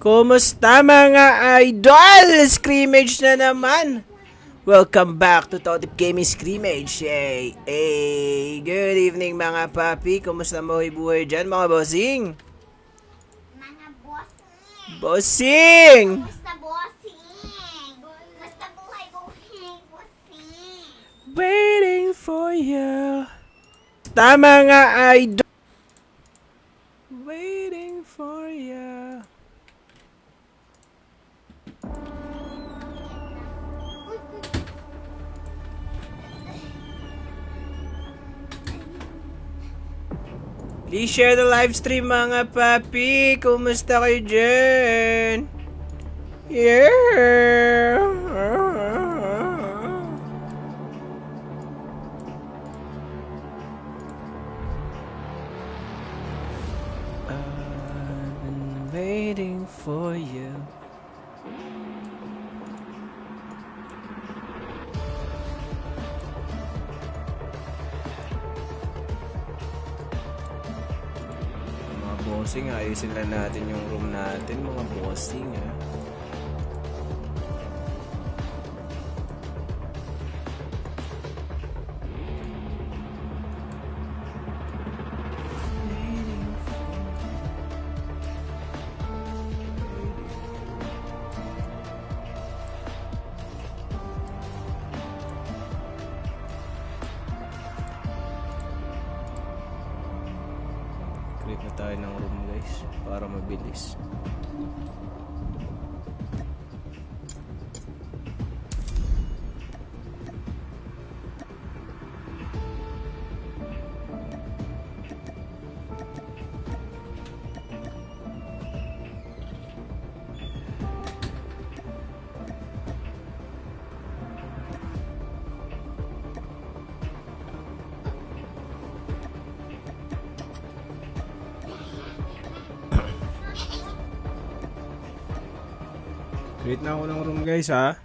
Kumusta mga idol? Scrimmage na naman. Welcome back to Totip Gaming Scrimmage. Good evening mga papi. Kumusta mo buhay dyan mga bossing? Mga bossing! Bossing! Kumusta bossing? Kumusta buhay-buhay bossing? Waiting for you. Tama nga idol. Waiting for you. Please share the live stream mga papi. Kumusta kayo dyan? Yeah. I've been waiting for you. Bossing, ayusin lang natin yung room natin mga bossing ha. Create na tayo ng room guys para mabilis. Create na ako ng room guys ha.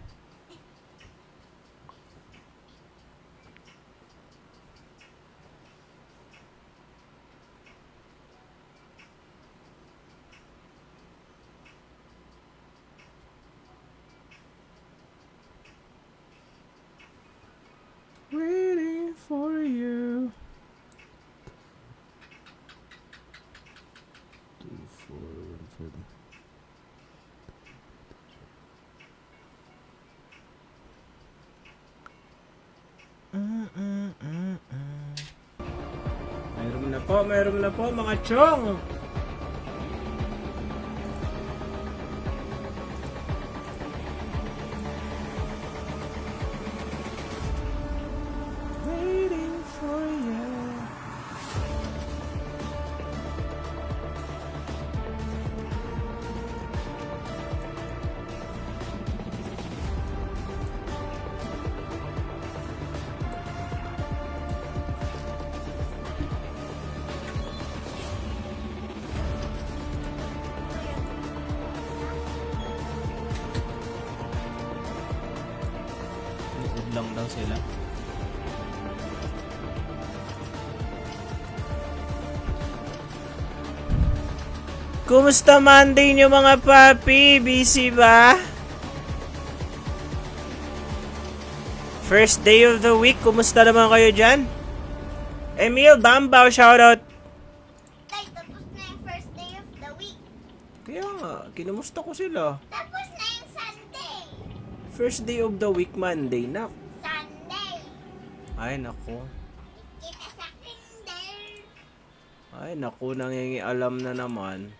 Waiting for you. 2, 4, 1, 7. Mayroon na po mga chong. Waiting for you. Lang daw sila. Kumusta Monday nyo mga papi? Busy ba? First day of the week, kumusta naman kayo dyan? Emil Bambao, shoutout. Tay, tapos na yung first day of the week. Kaya nga, kinumusta ko sila. Tapos na yung Sunday. First day of the week, Monday na. Sunday. Ay naku. Kita sa kinder. Ay naku, nangingialam na naman.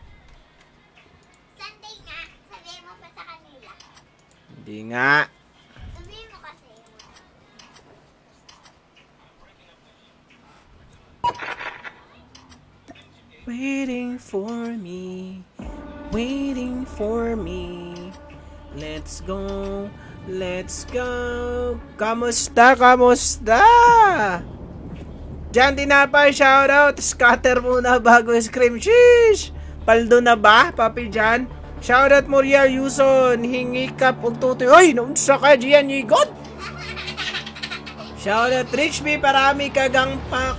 Sunday nga. Sabihin mo pa sa kanila. Hindi nga. Sabihin mo kasi. Waiting for me, waiting for me. Let's go, let's go. Kamusta, kamusta? Diyan tinapay, shoutout. Scatter muna bago scream. Sheesh! Paldo na ba, papi Jan? Shoutout Muriel Yuson. Hingi kap og tutoy. Oy, naunsa ka diyan, yigot? Shoutout Rich B, parami kagampang.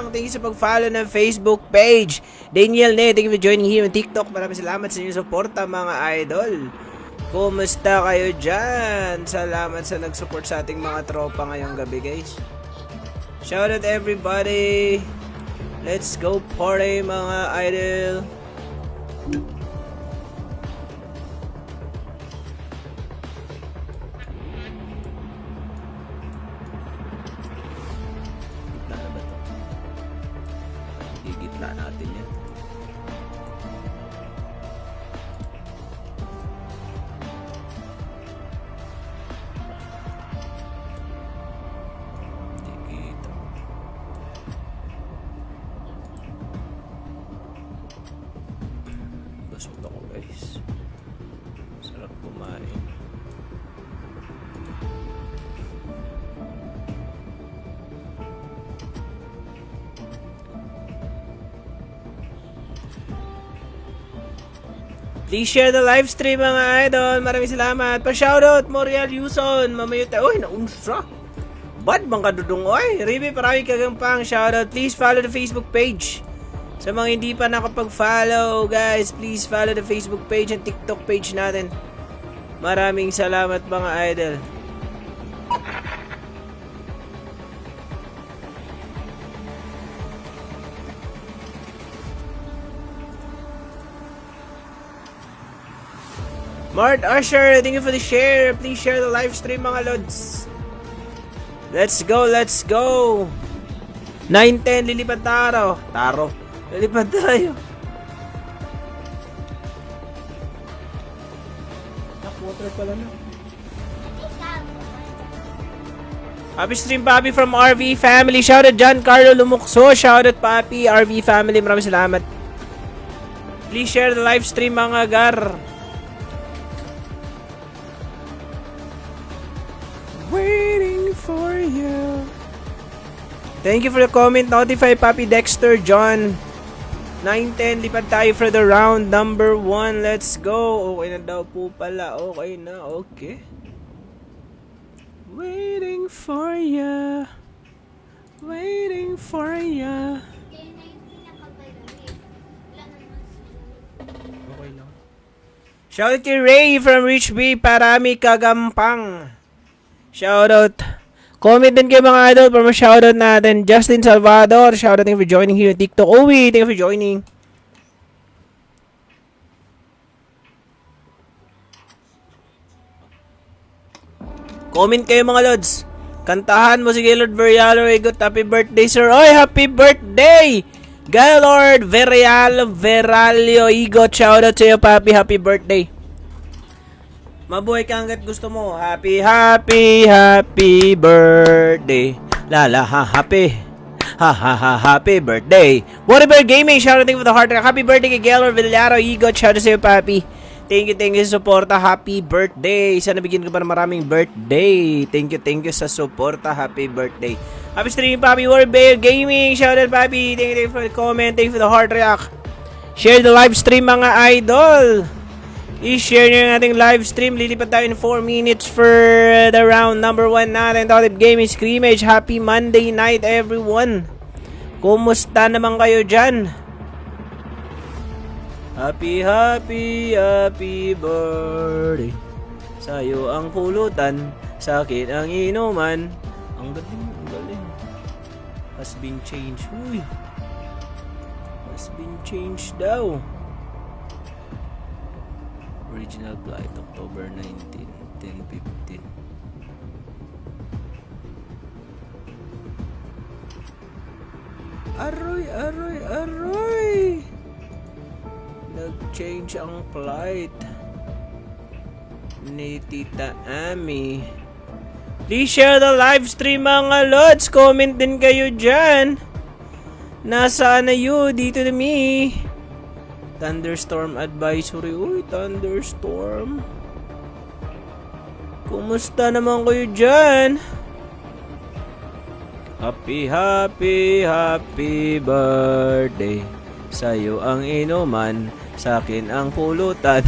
Thank you sa pag-follow ng Facebook page. Daniel Ne, thank you for joining here on TikTok. Maraming salamat sa inyong suporta mga idol. Kumusta kayo dyan? Salamat sa nag-support sa ating mga tropa ngayong gabi guys. Shout out everybody. Let's go party mga idol. Gitna na ba ito? Gigitna natin yan. Dito. Busog ako guys. Sarap kumain. Please share the live stream mga idol. Maraming salamat. Pa-shoutout Moriel Yuson. Mamayo tayo. Uy, naunsa. Bad bang kadudong oy. Ribe, maraming kagampang shoutout. Please follow the Facebook page. Sa mga hindi pa nakapag-follow, guys, please follow the Facebook page and TikTok page natin. Maraming salamat mga idol. Mart Usher, thank you for the share. Please share the live stream mga lods. Let's go, let's go. 9:10, lilipad taro. Lilipad tayo. Water pala na. Happy stream, Papi, from RV Family. Shoutout John Carlo Lumukso. Shoutout, Papi, RV Family. Maraming salamat. Please share the live stream mga gar. Waiting for you. Thank you for the comment. Notify Papi Dexter John. 9:10, lipad tayo for the round number 1. Let's go. Okay na daw po pala. Okay na, okay. Waiting for ya. Waiting for ya. Okay lang. Shoutout kay Ray from Rich B. Parami Kagampang. Shoutout. Comment din kayo mga idol para ma-shoutout natin. Justin Salvador, shoutout, thank you for joining here on TikTok. Owi, thank you for joining. Comment kayo mga lods. Kantahan mo si Gaylord Verialo. Igot, happy birthday sir. Oy, happy birthday! Gaylord Veralio Igot, shoutout sa iyo papi. Happy birthday. Mabuhay ka hanggat gusto mo. Happy birthday. Lala ha happy. Happy birthday. Whatever Gaming, shoutout for the heart. Happy birthday kay Gaylor Villaro Igot. Shoutout sa iyo papi. Thank you sa suporta. Happy birthday. Sana bigyan ka pa ng maraming birthday. Thank you sa suporta. Happy birthday. Happy streaming papi. Whatever Gaming, shoutout papi. Thank you for the comment. Thank you for the heart react. Share the live stream mga idol. I-share nyo yung ating live stream. Lilipat tayo in 4 minutes for the round number 1 natin. Totip Gaming Scrimmage. Happy Monday night everyone. Kumusta naman kayo dyan? Happy birthday. Sa'yo ang pulutan, sa akin ang inuman. Ang galing. Has been changed. Uy. Has been changed daw. Original flight, October 19, 10:15. Aroy! Nag-change ang flight ni Tita Ami. Please share the live stream mga lods. Comment din kayo dyan. Nasaan na yun? Dito na me. Thunderstorm advisory. Uy, thunderstorm. Kumusta naman kayo dyan? Happy birthday. Sa'yo ang inuman, sa'kin ang pulutan.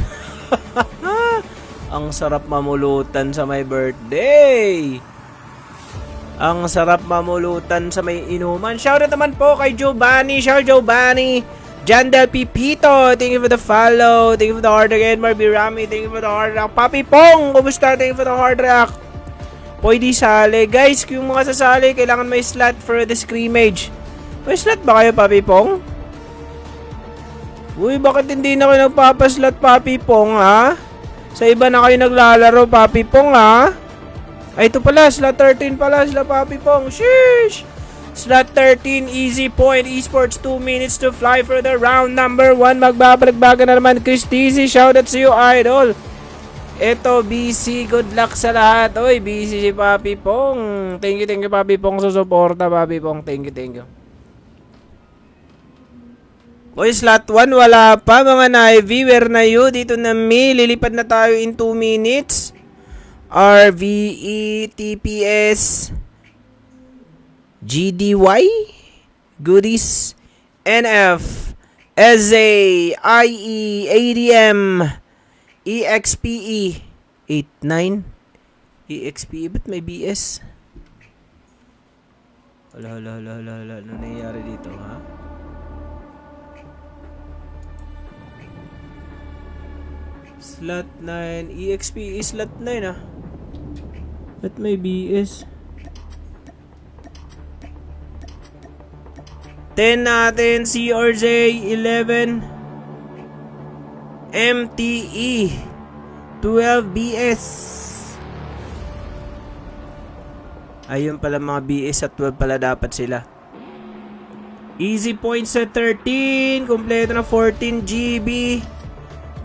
Ang sarap mamulutan sa may birthday. Ang sarap mamulutan sa may inuman. Shoutout naman po kay Giovanni. Shoutout Giovanni. Jandel Pipito, thank you for the follow. Thank you for the hard rock. Edmar Birami, thank you for the hard rock. Papi Pong, kumusta? Thank you for the hard rock. Pwede sali. Guys, kung mga sasali, kailangan may slot for the scrimmage. May slot ba kayo, Papi Pong? Uy, bakit hindi na kayo nagpapaslot, Papi Pong, ha? Sa iba na kayo naglalaro, Papi Pong, ha? Ay, ito pala, slot 13 pala, sila Papi Pong. Sheesh! Slot 13, easy point, esports, 2 minutes to fly for the round number 1. Magbabalagbaga na naman, Chris TC, shoutout sa iyo, idol. Ito, BC, good luck sa lahat. Oy, BC si Papi Pong. Thank you, Papi Pong, sa suporta, Papi Pong. Thank you. Oy, slot 1, wala pa, mga Navy. Where na you? Dito na me. Lilipad na tayo in 2 minutes. RVE, TPS, GDY, Goodies, NF, SA, IE, ADM, EXPE, 89, EXPE, ba't may BS? Hala, ano nangyayari dito, ha? Slot 9, EXPE, slot 9, ha? Ba't may BS? 10 natin, CRJ, 11, MTE, 12 BS. Ayun pala mga BS at 12 pala dapat sila. Easy points sa 13, kompleto na 14 GB.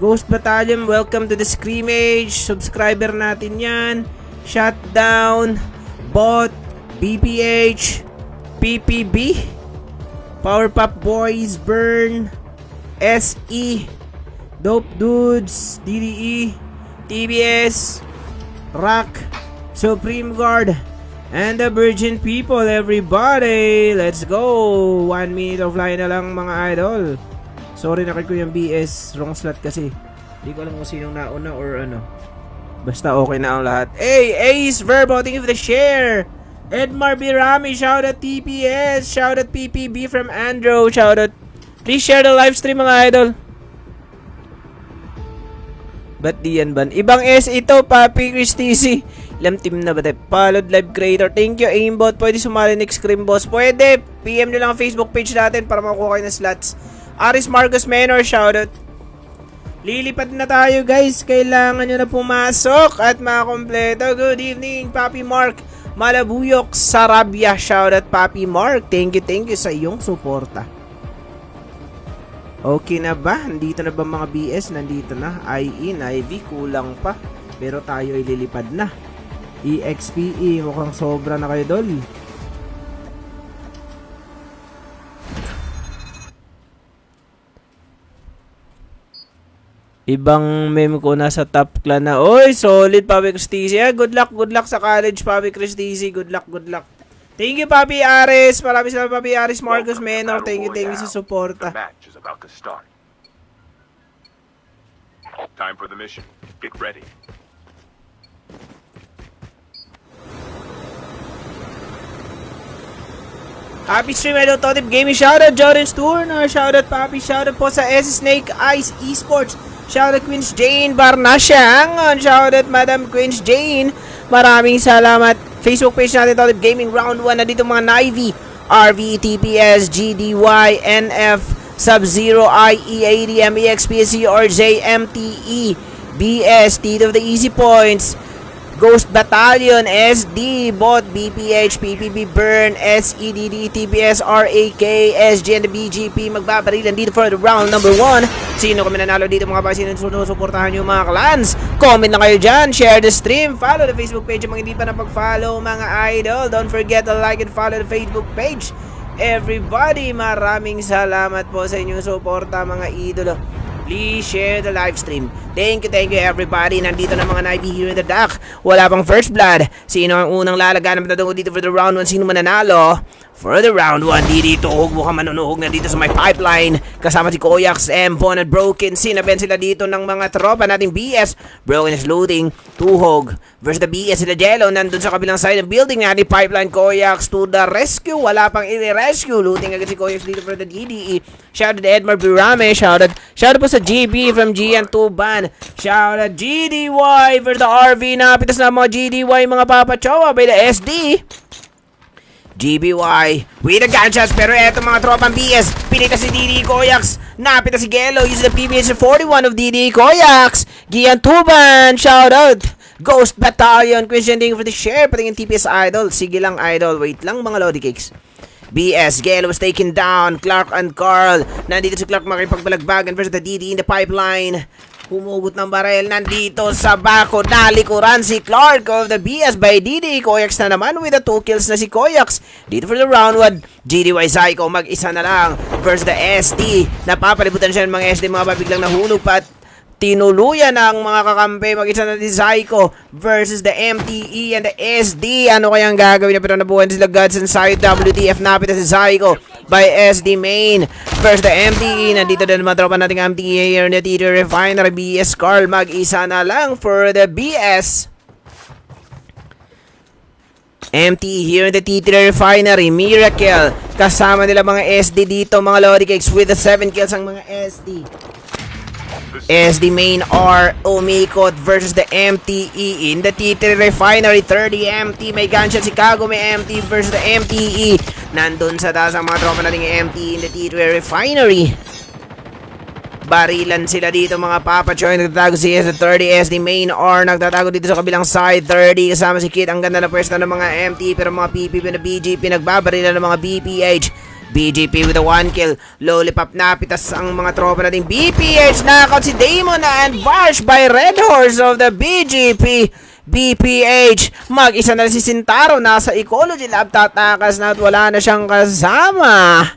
Ghost Battalion, welcome to the scrimmage. Subscriber natin yan. Shutdown, Bot, BPH, PPB, Powerpuff Boys, Burn, SE, Dope Dudes, DDE, TBS, Rock, Supreme Guard, and the Virgin People, everybody! Let's go! 1 minute of line na lang, mga idol. Sorry, nakit ko yung BS. Wrong slot kasi. Hindi ko alam kung sinong nauna or ano. Basta okay na ang lahat. Hey, Ace Verbo, thank you for the share. Edmar Birami, shoutout TPS, shoutout PPB from Andrew, shoutout. Please share the live stream, mga idol. Ba't di yan ban? Ibang S ito, Papi Chris TC. Ilang team na ba tayo? Followed live creator. Thank you, aimbot. Pwede sumali next scream boss. Pwede. PM nyo lang ang Facebook page natin para makuha kayo ng slots. Aris Marcos Menor, shoutout. Lilipad na tayo, guys. Kailangan nyo na pumasok at makakompleto. Good evening, Papi Mark Malabuyok Sarabia, shoutout Papi Mark. Thank you sa iyong suporta. Okay na ba? Nandito na ba mga BS? Nandito na. IE, Ivy, kulang pa. Pero tayo ay lilipad na. EXPE, mukhang sobra na kayo, dol. Ibang meme ko nasa top clan na. Oy, solid, Papi Cristizi. Good luck sa college, Papi Cristizi. Good luck. Thank you, Papi Aris. Maraming salamat, Papi Aris Marcos Menor. Thank you sa suporta. Time for the mission. Get ready. Happy stream, hello, Totip Gaming. Shoutout Jordan's Turner. Shoutout, Papi. Shoutout po sa S Snake Eyes Esports. Shoutout Queens Jane Barnasyang. Shoutout Madam Queens Jane. Maraming salamat. Facebook page natin, Totip Gaming Round 1. Nandito mga Navy, RV, TPS, GDY, NF, Sub-Zero, IE, ADM, EXPSC, RJ, MTE, BS, Tito of the Easy Points, Ghost Battalion, SD, Bot, BPH, PPB, Burn, SEDD, TBS, RAK, SG, and the BGP magbabarilan dito for the round number 1. Sino kami nanalo dito mga kapatid? Sino susuportahan nyo mga clans? Comment na kayo dyan, share the stream, follow the Facebook page yung mga hindi pa napag-follow mga idol. Don't forget to like and follow the Facebook page. Everybody, maraming salamat po sa inyong suporta mga idolo. Please share the live stream. Thank you everybody. Nandito na mga Navy here in the dock. Wala pang first blood. Sino ang unang lalaganan na dito for the round 1? Sino mananalo? For the round 1, dito mukhang manunuhog na dito sa may pipeline. Kasama si Koyax, Bon at Broken. Sinaben sila dito ng mga tropa nating BS. Broken is looting. Tuhog versus the BS. Sila Jello nandun sa kabilang side ng building natin. Pipeline Koyax to the rescue. Wala pang i-rescue. Looting agad si Koyax dito for the DDE. Shoutout to Edmar Birame. Shoutout po sa GB from Gian Tuban. Shoutout GDY for the RV. Napitas na mga GDY mga papachowa by the SD. GBY with the gunshots, pero eto mga tropang BS, pinita si DD Koyax, napita si Gelo, use the PBH 41 of DD Koyax, Gian Tuban, shoutout, Ghost Battalion, question for the share, patingin TPS Idol, sige lang Idol, wait lang mga Lodi Cakes. BS, Gelo was taken down, Clark and Carl, nandito si Clark makipagbalagbagan versus the DD in the pipeline. Humugot ng barel, nandito sa bako, nalikuran si Clark of the BS by DD. Koyax na naman with the 2 kills na si Koyax. Dito for the round 1, GDY Psycho, mag-isa na lang versus the SD. Napapalibutan siya ng mga SD, mga babiglang nahulog pa at tinuluyan ng mga kakampi. Mag-isa na si Psycho versus the MTE and the SD. Ano kayang gagawin na pero nabuhan sila Gods inside WTF. Napita si Psycho by SD main versus the MTE. Nandito din naman tropa nating MTE here in the Theater Refinery. BS Carl mag-isa na lang for the BS. MTE here in the Theater Refinery. Miracle kasama nila mga SD dito mga Lodi Cakes with the 7 kills ang mga SD. SD main R umikot versus the MTE in the Theater Refinery. 30 MT, may gunshot si Kago, may MT versus the MTE. Nandun sa taas ang mga tropa nating MTE in the Theater Refinery. Barilan sila dito mga Papa Choy. Nagtatago si S30 SD main R. Nagtatago dito sa kabilang side. 30 kasama si Kit. Ang ganda na pwesto ng mga MT. Pero mga PPP na BGP. Nagbabarilan ng mga BPH. BGP with a 1 kill. Lollipop napitas ang mga tropa nating BPH. Knockout si Damon and Varsh by Red Horse of the BGP. BPH. Mag-isa na si Sintaro. Nasa Ecology Lab. Tatakas na at wala na siyang kasama.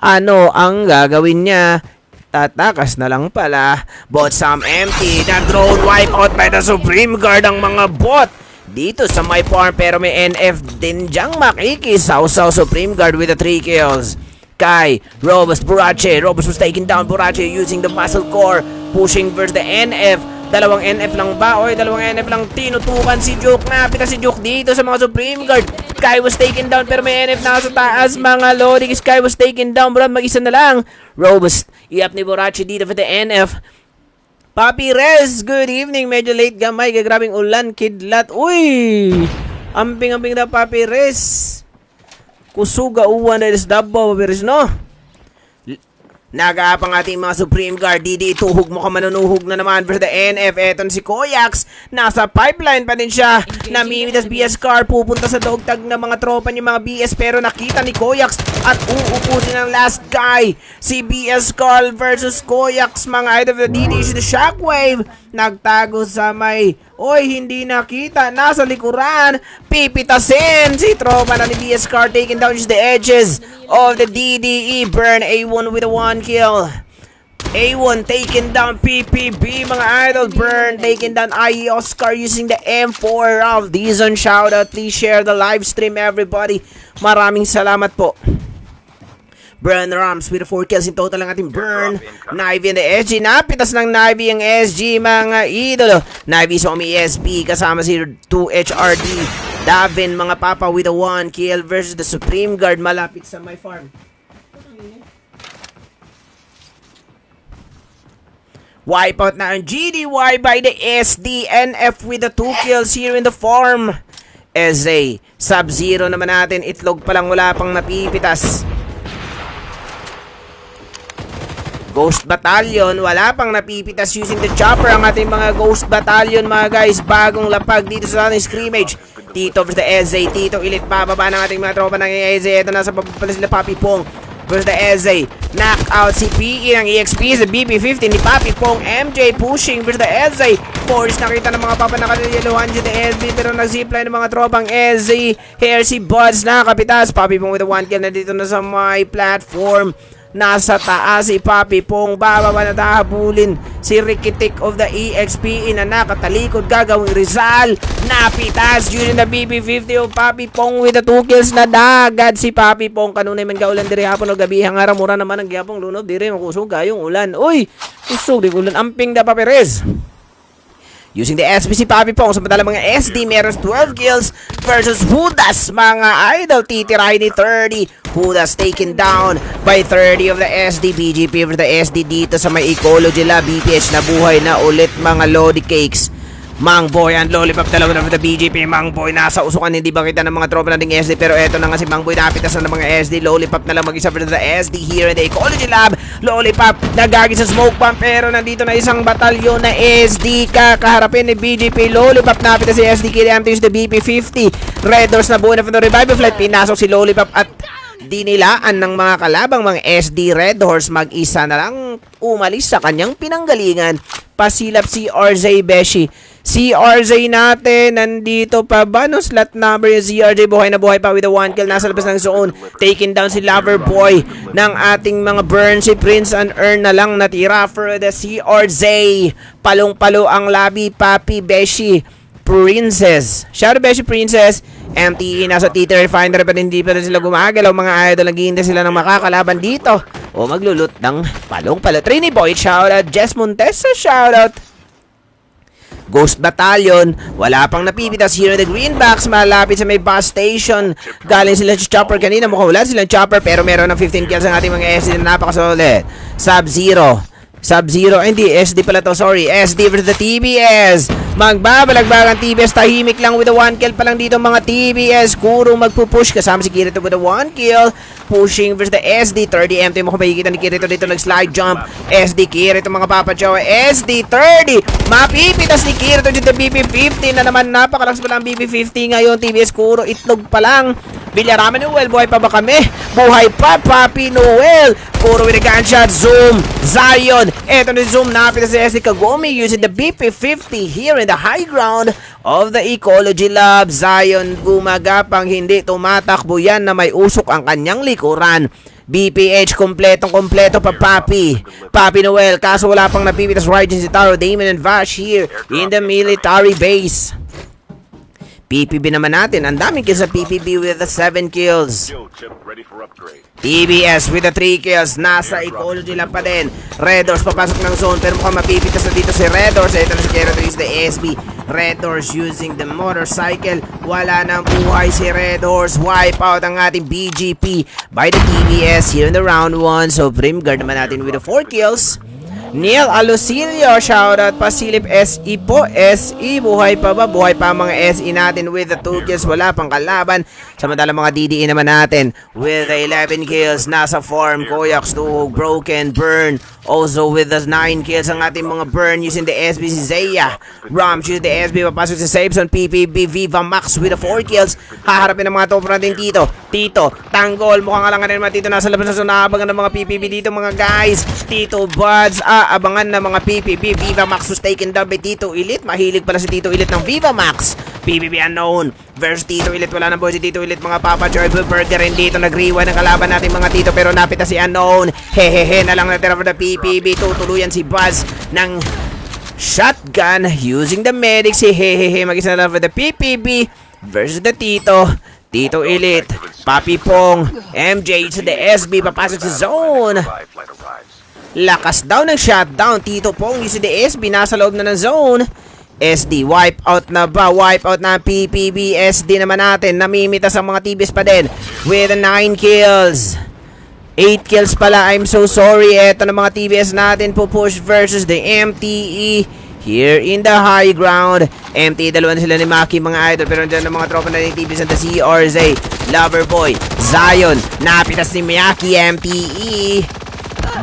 Ano ang gagawin niya? Tatakas na lang pala. Bot Sam empty. Na-drone wipeout by the Supreme Guard ang mga bot dito sa my farm, pero may NF din dyang makikisaw-saw. Supreme Guard with the 3 kills. Kai, Robust, Burache. Robust was taken down. Burache using the muscle core. Pushing versus the NF. Dalawang NF lang ba? Oy, dalawang NF lang. Tinutukan si Juke. Napita si Juke dito sa mga Supreme Guard. Kai was taken down, pero may NF na sa taas. Mga Lodi, Kai was taken down. Brad, mag-isa na lang. Robust. Iap ni Burache dito for the NF. Papi Rez, good evening. Medyo late gamay. Gagrabing ulan, kidlat. Uy! Amping-amping na Papi Rez. Kusuga uwan na Dabbo, Papi Rez, no? Nag-aapang ating mga Supreme Guard. Didi, tuhog mo ka, manunuhog na naman versus the NF. Eton si Koyax. Nasa pipeline pa din siya. Namimitas BS car. Pupunta sa dogtag ng mga tropa niya mga BS. Pero nakita ni Koyax at uupusin ang last guy. Si BS Carl versus Koyax. Mga idol of the Didi. Si the Shockwave. Nagtago sa may... Oy, hindi nakita. Nasa likuran. Pipitasin. Si tropa na ni BS Car taking down just the edges of the DDE. Burn A1 with a 1 kill. A1 taken down PPB. Mga idol. Burn taken down IE Oscar using the M4 of Dizon. Shoutout. Please share the live stream everybody. Maraming salamat po. Burn Rams with 4 kills in total ang ating Burn. Nivy and the SG. Napitas ng Nivy ang SG mga idolo. Nivy sa SB kasama si 2HRD. Davin mga papa with a 1 kill versus the Supreme Guard malapit sa my farm. Wipeout na ang GDY by the SD. NF with the 2 kills here in the farm. SA. Sub-Zero naman natin. Itlog pa lang wala pang napipitas. Ghost Battalion, wala pang napipitas using the chopper ang ating mga Ghost Battalion mga guys. Bagong lapag dito sa ating scrimmage. Tito versus the SZ. Tito Elite bababa ng ating mga tropa ng SZ. Ito nasa pala sila Papi Pong versus the SZ. Knockout si PE ng EXP sa BP50 ni Papi Pong. MJ pushing versus the SZ. Force nakita ng mga papa nakaliluhan si the SZ pero nag-zipline ng mga tropang SZ. Here si Buds nakapitas. Papi Pong with a 1 kill na dito na sa my platform. Nasa taas si Papi Pong, bababa na tahabulin si Rikitik of the EXP na nakatalikod, gagawing Rizal, napitas using the BB50 of Papi Pong with the 2 kills na dagad si Papi Pong. Kanunay man kaulan diri hapon o gabi, hangara mura naman ang gyapong lunob diri makusog kayong ulan. Uy, kusog di ulan amping da pa Perez. Using the SBC Papi Pong, samantala mga SD meron 12 kills versus Hudas, mga idol, titirahin ni 30. Hudas taken down by 30 of the SD. BGP for the SD dito sa may Ecology Lab. BPH na buhay na ulit mga Lodi Cakes. Mang Boy and Lollipop, dalawa na for the BGP. Mang Boy nasa usukan, hindi ba kita ng mga tropa nating SD, pero eto na nga si Mang Boy, napitas na ng mga SD. Lollipop na lang mag-isa for the SD here in the Ecology Lab. Lollipop nagagi sa smoke bomb, pero nandito na isang batalyon na SD kakaharapin ni BGP. Lollipop napitas si SD, KDMT is the BP50. Red Doors na buo na for the revival flight. Pinasok si Lollipop at dinilaan ng mga kalabang mga SD. Red Horse mag-isa na lang umalis sa kanyang pinanggalingan. Pasilap si RJ Beshi. Si RJ natin, nandito pa ba? No slot number yung si RJ, buhay na buhay pa with a 1 kill. Nasa labas ng zone. Taken down si Loverboy ng ating mga burn. Si Prince and Earn na lang natira for the CRJ. Palong-palo ang labi, Papi, Beshi, Princess. Shout out Beshi, Princess. MTE nasa T-35 pa rin, hindi pa rin sila gumagalaw. Mga idol, naghihintay sila ng makakalaban dito o maglulut ng palong-palo. Trini Boy, shout out. Jess Montesa, shout out. Ghost Battalion, wala pang napipitas here in the Greenbacks, malapit sa may bus station. Galing sila sa chopper kanina, mukhang wala silang chopper, pero meron ng 15 kills ang ating mga SD na napakasolid. Sub-Zero, hindi, SD pala to, sorry. SD versus the TBS. Magbabalagbagan TBS, tahimik lang with a 1 kill pa lang dito mga TBS. Kuro magpupush, kasama si Kirito with a 1 kill. Pushing versus the SD. 30 MT mo kung makikita ni Kirito dito, nag-slide jump. SD Kirito mga papachow. SD 30. Mapipitas ni Kirito dito, BP50 na naman. Napakalakas pa lang BP50 ngayon. TBS Kuro, itlog pa lang. Bilyaraman Noel, buhay pa ba kami? Buhay pa, Papi Noel. Kuro with a gunshot. Zoom, Zion. Eto na Zoom, napitas si SD Kagumi using the BP50 here in the high ground of the Ecology Lab. Zion gumagapang, hindi tumatakbo yan na may usok ang kanyang likuran. BPH kompletong-kompleto pa Papi. Papi Noel, kaso wala pang napipitas right si Taro, Damon and Vash here in the military base. PPB naman natin, ang daming kills sa PPB with the 7 kills. Skill chip ready for upgrade. TBS with the 3 kills, nasa Ecology lang pa din. Red Doors papasok ng zone, pero mukhang mapipitas na dito si Red Doors. Ito na si Kero is the SB. Red Doors using the motorcycle. Wala nang buhay si Red Horse. Wipe out ang ating BGP by the TBS here in the round 1. So Brimguard naman natin with the 4 kills. Neil Alusilio, shoutout. Pasilip SE po. SE, buhay pa ba? Buhay pa mga SE natin with the 2 kills. Wala pang kalaban. Samantala mga DDE naman natin with the 11 kills. Nasa farm, Koyax 2, Broken, Burn. Also with the 9 kills ang ating mga Burn using the SB si Zaya. Ram using the SB, papasok si Sabeson. PPB, Viva Max with the 4 kills. Haharapin ng mga top natin Tito. Tanggol, mukhang alangan naman Tito. Nasa labas na sunabangan ng mga PPB dito mga guys. Tito Buds, abangan ng mga PPB. Viva Max was taken down by Tito Elite. Mahilig pala si Tito Elite ng Viva Max. PPB unknown versus Tito Elite. Wala nang boy si Tito Elite. Mga Papa Joy Burger rin dito. Nag-rewind ng kalaban natin mga Tito. Pero napita si unknown. Hehehe na lang natira for the PPB. Tutuluyan si Buzz ng shotgun using the medic. Si Hehehe mag-isa na lang for the PPB versus the Tito. Tito Elite, Papi Pong, MJ to the SB. Papasok sa zone. Flight arrives. Lakas daw ng shutdown. Tito Pong using the SB. Nasa loob na ng zone. SD, wipe out na ba? Wipe out na PPB. SD naman natin. Namimitas ang mga TBS pa din with 9 kills. 8 kills pala. I'm so sorry. Eto na mga TBS natin. Pupush versus the MTE here in the high ground. MTE, dalawa na sila ni Maki mga idol. Pero dyan ang mga tropa na ng TBS and the CRZ. Loverboy, Zion. Napitas ni Miyaki, MTE.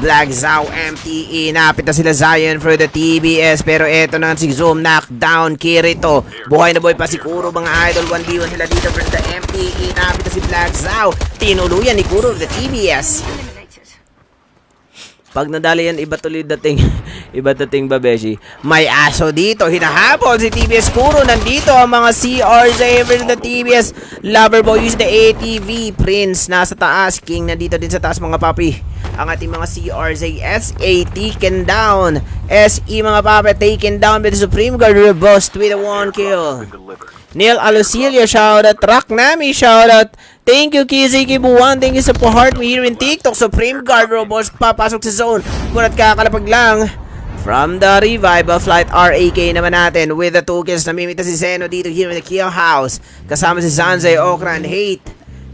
Black Zao, MTE. Napita sila Zion for the TBS. Pero eto na si Zoom, knockdown, Kirito. Buhay na buhay pa si Kuro mga idol. 1v1 sila dito for the MTE. Napita si Black Zao. Tinuluyan ni Kuro of the TBS. Pag nadali yan, iba tuloy dating, iba dating babeshi. May aso dito, hinahabol si TBS Kuro. Nandito ang mga CRJ versus the TBS Loverboy. Use the ATV. Prince, nasa taas. King, nandito din sa taas mga papi. Ang ating mga CRJ SA taken down. SE mga papi, taken down by the Supreme Guard. Robust with a 1 kill. Been delivered. Neil Alusilio, shoutout. Rock Nami, shoutout. Thank you, Kizzy Kibuan. Thank you sa support mo here in TikTok. Supreme Guard Robots, papasok sa zone. Kunat kakalapag lang. From the Revival Flight RAK naman natin with the 2 kills. Namimita si Zeno dito here in the Kill House. Kasama si Zanzay, Okra, and Hate.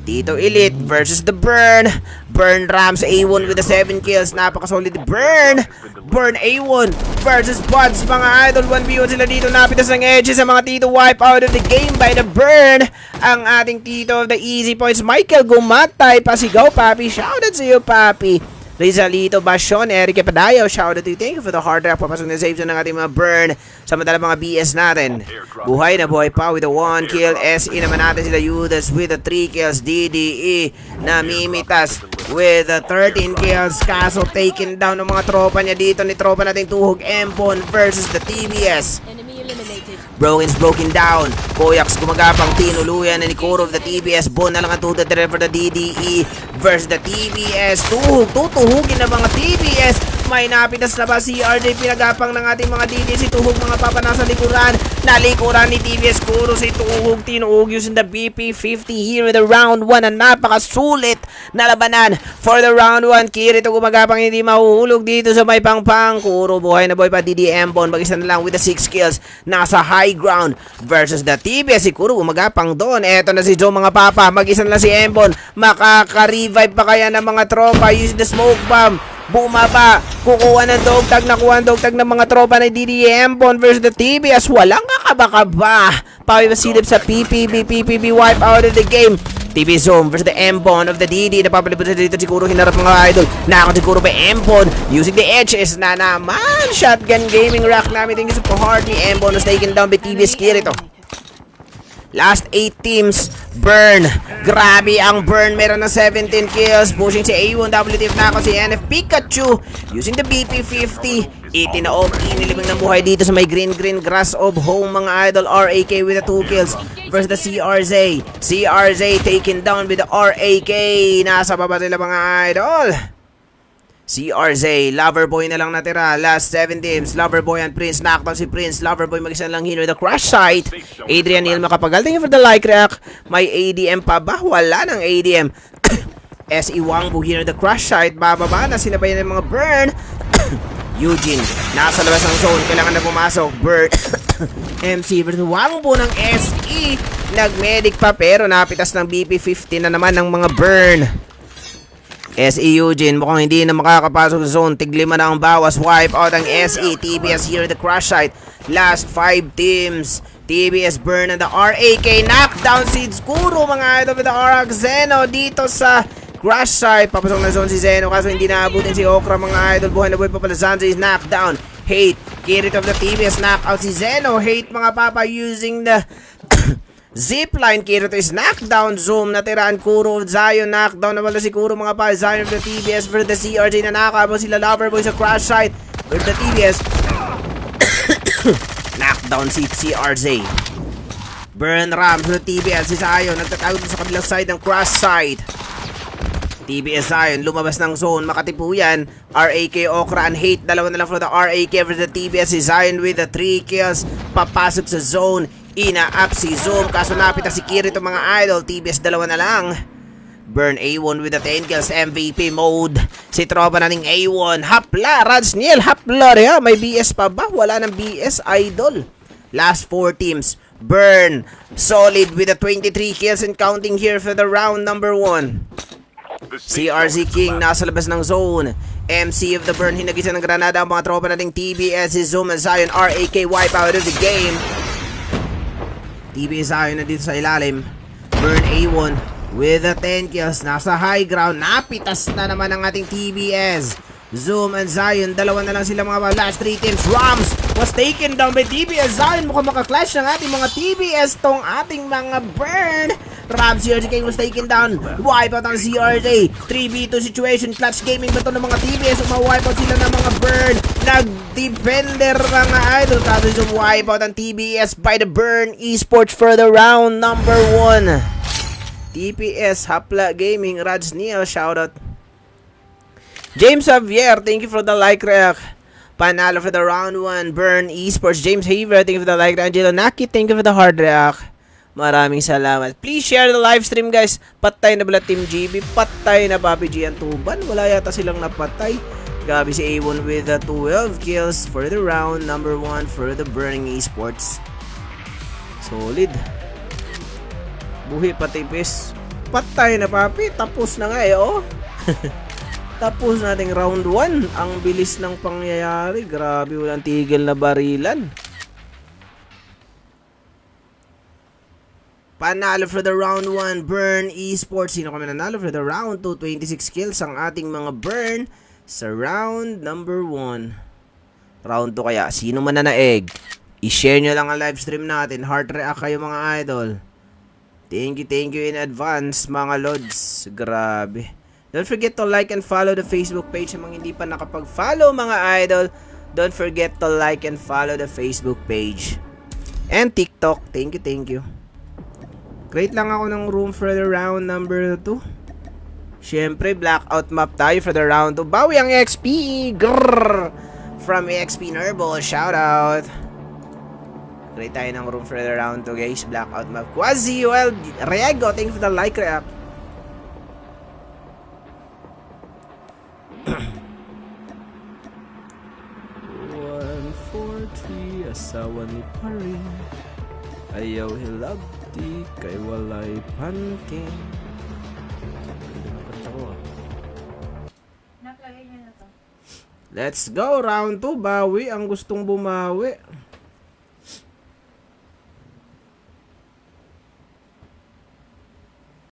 Tito Elite versus the Burn. Burn Rams A1 with the 7 kills. Napakasolid Burn. Burn A1 versus Buds. Mga idol, 1v1 sila dito. Napitas ng edges sa mga Tito. Wipe out of the game by the Burn. Ang ating Tito of the easy points, Michael Gumatay. Pasigaw, papi. Shoutout sa iyo, papi. Rizalito Basyon, Eric Padayo, shoutout to you. Thank you for the hard rock. Papasok na save ng ating mga Burn. Samantala mga BS natin. Buhay na buhay pa with the 1 kill. SE naman natin sila Judas with the 3 kills. DDE namimitas with the 13 kills. Kaso taken down ng mga tropa niya dito. Ni tropa nating Tuhog Empon versus the TBS. Enemy eliminated. Broken's broken down. Koyaks gumagapang tinuluyan na ni Kuro of the TBS. Bon na lang ang tuhod for the DDE versus the TBS. Tutuhugin ng mga TBS. May napitas na ba si RJ? Pinagapang ng ating mga DD. Si Tuhog mga papa nasa likuran. Nalikuran ni TBS Kuro. Si Tuhog tinuhog using the BP50 here in the round 1. Ang napakasulit na labanan for the round 1. Kirito gumagapang hindi mahuhulog dito sa may pangpang. Kuro buhay na boy pa DD Empon. Mag-isa na lang with the 6 kills. Nasa high ground versus the TBS. Si Kuro gumagapang doon. Eto na si Joe mga papa. Mag-isa na lang si Empon. Makaka-revive pa kaya ng mga tropa. Use the smoke bomb. Bumaba, kukuha ng dog tag, nakuha ng dog tag ng mga tropa ng DDM Bond versus the TBS. Walang kakaba-kaba. Pawipasilip sa PPB, wipe out of the game. TB Zone versus the M-Bond of the DD. Napapalipot sa dito siguro hinarap mga idol. Nakakot siguro by M-Bond using the edges na naman. Shotgun gaming rack namin. Thank you sa hard ni M-Bond was taken down by TBS Kirito. Last 8 teams, Burn. Grabe ang Burn. Meron ng 17 kills. Pushing si A1, WTF na ako si NF Pikachu. Using the BP50. 18 na off. Inilibang ng buhay dito sa may green grass of home mga idol. RAK with the 2 kills versus the CRZ. CRZ taken down with the RAK. Nasa baba sila mga idol. CRZ, Loverboy na lang natira. Last 7 teams, Loverboy and Prince. Knockdown si Prince. Loverboy mag-isa lang hino the crash site. Adrian Neal makapagal. Thank you for the like react. May ADM pa ba? Wala ng ADM. SE Wangbu hino the crash site. Bababa na sinabayan ng mga Burn. Eugene, nasa labas ng zone. Kailangan na pumasok. Burn. MC versus Wangbu ng SE. Nag-medic pa pero napitas ng BP50 na naman ng mga Burn. SE Eugene, mukhang hindi na makakapasok sa zone. Tiglima na ang bawas. Wipe out ang SE. TBS here at the crash site. Last 5 teams. TBS Burn and the RAK. Knockdown seeds. Kuro mga idol with the RX Zeno dito sa crash site. Papasok na zone si Zeno kaso hindi naabutin si Okra mga idol. Buhay na buhay pa pala Zanzi is knockdown. Hate. Kirit of the TBS. Knockout si Zeno. Hate mga papa using the Zipline. Kirito is knockdown. Zoom natiraan Kuro of Zion. Knockdown na wala si Kuro mga pa. Zion of the TBS for the CRJ na nakakabo sila Loverboy sa crash site with the TBS. Knockdown si CRJ. Burn Ram for the TBS. Si Zion nagtatago sa kabilang side ng crash site. TBS Zion lumabas ng zone. Makatipo yan. RAK Okra and Hate. Dalawa na lang for the RAK for the TBS. Si Zion with the 3 kills. Papasok sa zone. Ina-up si Zoom. Kaso napita si Kirito mga idol. TBS dalawa na lang. Burn A1 with the 10 kills. MVP mode. Si tropa nating A1. Hapla. Radsniel. Hapla. May BS pa ba? Wala ng BS idol. Last 4 teams. Burn. Solid with the 23 kills and counting here for the round number 1. CRZ King nasa labas ng zone. MC of the Burn. Hinagisa ng granada ang mga tropa nating TBS. Si Zoom and Zion. RAK wipe out of the game. TBS Zion na dito sa ilalim. Burn A1 with the 10 kills. Nasa high ground. Napitas na naman ang ating TBS. Zoom and Zion, dalawa na lang sila mga last 3 teams. Rams was taken down by TBS. Zion mukhang makaklash ng ating mga TBS tong ating mga burn. Rams, CRJ King was taken down. Wipe out ang CRJ. 3v2 situation. Clutch gaming ba ito ng mga TBS? Uma-wipe out sila ng mga burn. Nag-defender mga idol. Tapos yung wipe out ang TBS by the burn esports for the round number 1. TPS, Hapla Gaming, Raj Neil, shoutout. James Javier, thank you for the like react. Panalo for the round 1. Burn Esports. James Haver, thank you for the like. Angelo Naki, thank you for the hard react. Maraming salamat. Please share the live stream, guys. Patay na bala Team GB. Patay na Papi G ang tuban. Wala yata silang napatay. Grabe si A1 with 12 kills for the round number 1 for the Burning Esports. Solid. Buhi patipis. Patay na Papi. Tapos na nga oh. Tapos nating round 1. Ang bilis ng pangyayari. Grabe, walang tigil na barilan. Panalo for the round 1, Burn Esports. Sino kami nanalo for the round 2? 26 kills ang ating mga Burn sa round number 1. Round 2 kaya. Sino man na naeg? I-share nyo lang ang live stream natin. Heart react kayo mga idol. Thank you in advance mga lods. Grabe. Don't forget to like and follow the Facebook page. Sa mga hindi pa nakapag-follow mga idol, don't forget to like and follow the Facebook page. And TikTok. Thank you. Create lang ako ng room for the round number 2. Siyempre, blackout map tayo for the round 2. Bawi ang XP! Grrr! From XP Nerble, shoutout! Create tayo ng room for the round 2 guys. Blackout map. Quasi, well, Riego, thank you for the like react. 143 asawa ni Pari. Ayaw hilabti kay walay panting. Let's go, round 2. Bawi ang gustong bumawi.